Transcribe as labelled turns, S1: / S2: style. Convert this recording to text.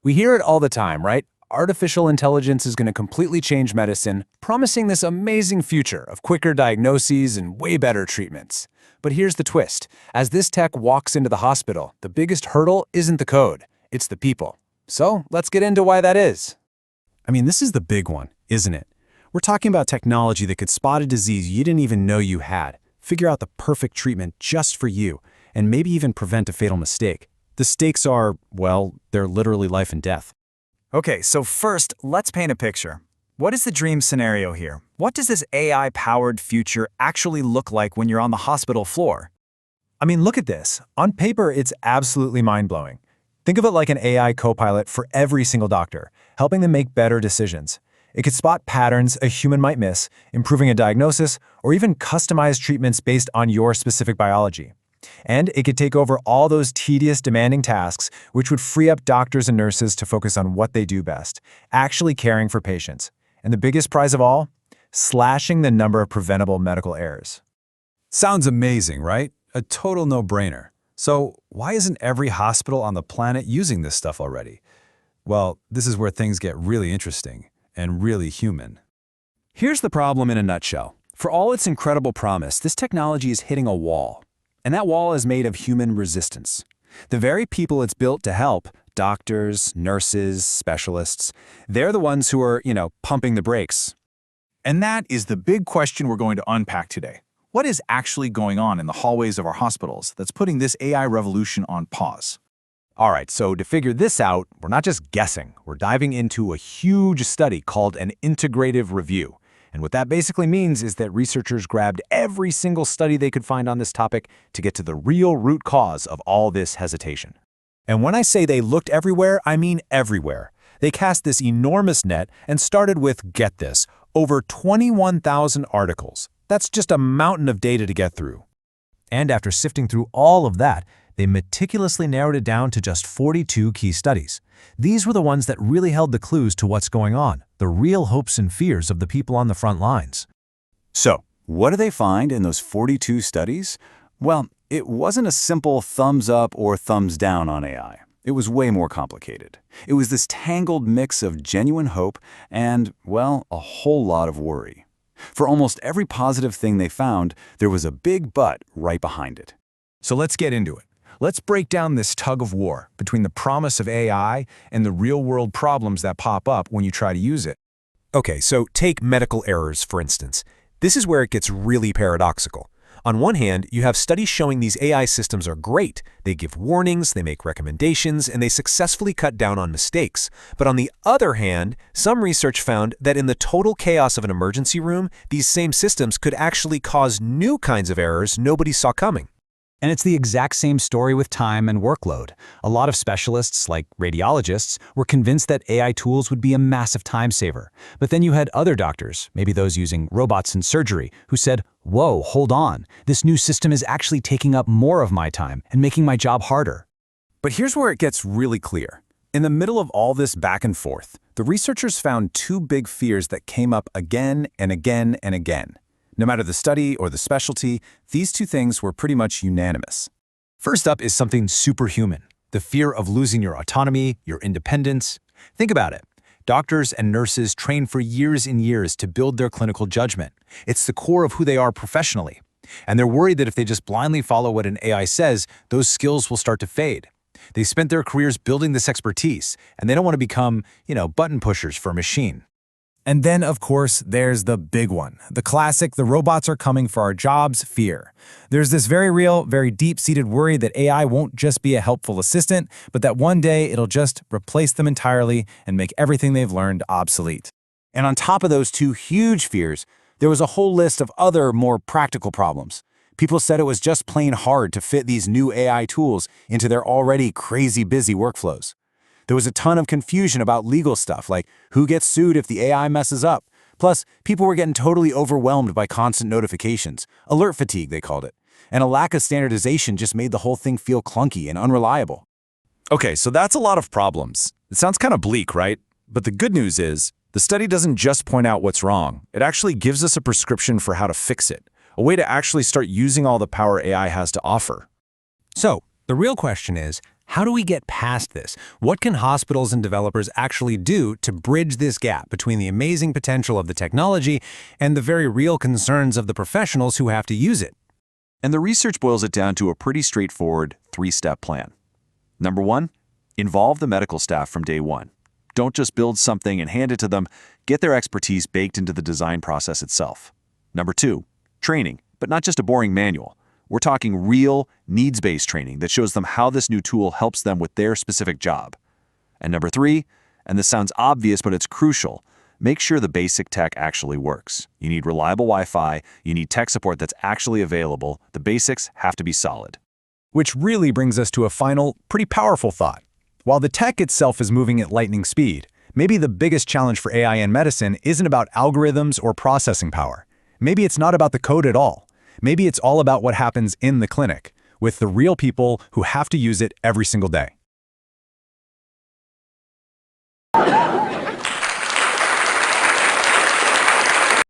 S1: We hear it all the time, right? Artificial intelligence is going to completely change medicine, promising this amazing future of quicker diagnoses and way better treatments. But here's the twist. As this tech walks into the hospital, the biggest hurdle isn't the code, it's the people. So let's get into why that is.
S2: I mean, this is the big one, isn't it? We're talking about technology that could spot a disease you didn't even know you had, figure out the perfect treatment just for you, and maybe even prevent a fatal mistake. The stakes are, well, they're literally life and death.
S3: Okay, so first, let's paint a picture. What is the dream scenario here? What does this AI-powered future actually look like when you're on the hospital floor?
S4: I mean, look at this. On paper, it's absolutely mind-blowing. Think of it like an AI co-pilot for every single doctor, helping them make better decisions. It could spot patterns a human might miss, improving a diagnosis, or even customize treatments based on your specific biology. And it could take over all those tedious, demanding tasks, which would free up doctors and nurses to focus on what they do best, actually caring for patients. And the biggest prize of all? Slashing the number of preventable medical errors.
S5: Sounds amazing, right? A total no-brainer. So why isn't every hospital on the planet using this stuff already? Well, this is where things get really interesting and really human.
S1: Here's the problem in a nutshell. For all its incredible promise, this technology is hitting a wall. And that wall is made of human resistance. The very people it's built to help, doctors, nurses, specialists, they're the ones who are, pumping the brakes.
S6: And that is the big question we're going to unpack today. What is actually going on in the hallways of our hospitals that's putting this AI revolution on pause?
S4: All right, so to figure this out, we're not just guessing. We're diving into a huge study called an integrative review. And what that basically means is that researchers grabbed every single study they could find on this topic to get to the real root cause of all this hesitation. And when I say they looked everywhere, I mean everywhere. They cast this enormous net and started with, get this, over 21,000 articles. That's just a mountain of data to get through. And after sifting through all of that, they meticulously narrowed it down to just 42 key studies. These were the ones that really held the clues to what's going on, the real hopes and fears of the people on the front lines.
S7: So, what do they find in those 42 studies? Well, it wasn't a simple thumbs up or thumbs down on AI. It was way more complicated. It was this tangled mix of genuine hope and, well, a whole lot of worry. For almost every positive thing they found, there was a big but right behind it.
S4: So let's get into it. Let's break down this tug of war between the promise of AI and the real-world problems that pop up when you try to use it. Okay, so take medical errors, for instance. This is where it gets really paradoxical. On one hand, you have studies showing these AI systems are great. They give warnings, they make recommendations, and they successfully cut down on mistakes. But on the other hand, some research found that in the total chaos of an emergency room, these same systems could actually cause new kinds of errors nobody saw coming.
S2: And it's the exact same story with time and workload. A lot of specialists, like radiologists, were convinced that AI tools would be a massive time saver. But then you had other doctors, maybe those using robots in surgery, who said, whoa, hold on, this new system is actually taking up more of my time and making my job harder.
S1: But here's where it gets really clear. In the middle of all this back and forth, the researchers found two big fears that came up again and again and again. No matter the study or the specialty, these two things were pretty much unanimous.
S4: First up is something superhuman, the fear of losing your autonomy, your independence. Think about it. Doctors and nurses train for years and years to build their clinical judgment. It's the core of who they are professionally. And they're worried that if they just blindly follow what an AI says, those skills will start to fade. They spent their careers building this expertise, and they don't want to become, button pushers for a machine.
S8: And then, of course, there's the big one, the classic, the robots are coming for our jobs fear. There's this very real, very deep-seated worry that AI won't just be a helpful assistant, but that one day it'll just replace them entirely and make everything they've learned obsolete.
S7: And on top of those two huge fears, there was a whole list of other, more practical problems. People said it was just plain hard to fit these new AI tools into their already crazy busy workflows. There was a ton of confusion about legal stuff, like who gets sued if the AI messes up. Plus, people were getting totally overwhelmed by constant notifications. Alert fatigue, they called it. And a lack of standardization just made the whole thing feel clunky and unreliable.
S5: Okay, so that's a lot of problems. It sounds kind of bleak, right? But the good news is, the study doesn't just point out what's wrong. It actually gives us a prescription for how to fix it, a way to actually start using all the power AI has to offer.
S4: So, the real question is,
S1: How do we get past this? What can hospitals and developers actually do to bridge this gap between the amazing potential of the technology and the very real concerns of the professionals who have to use it?
S9: And the research boils it down to a pretty straightforward 3-step plan. Number 1, involve the medical staff from day one. Don't just build something and hand it to them, get their expertise baked into the design process itself. Number 2, training, but not just a boring manual. We're talking real, needs-based training that shows them how this new tool helps them with their specific job. And number 3, and this sounds obvious but it's crucial, make sure the basic tech actually works. You need reliable Wi-Fi, you need tech support that's actually available, the basics have to be solid.
S8: Which really brings us to a final, pretty powerful thought. While the tech itself is moving at lightning speed, maybe the biggest challenge for AI in medicine isn't about algorithms or processing power. Maybe it's not about the code at all. Maybe it's all about what happens in the clinic, with the real people who have to use it every single day.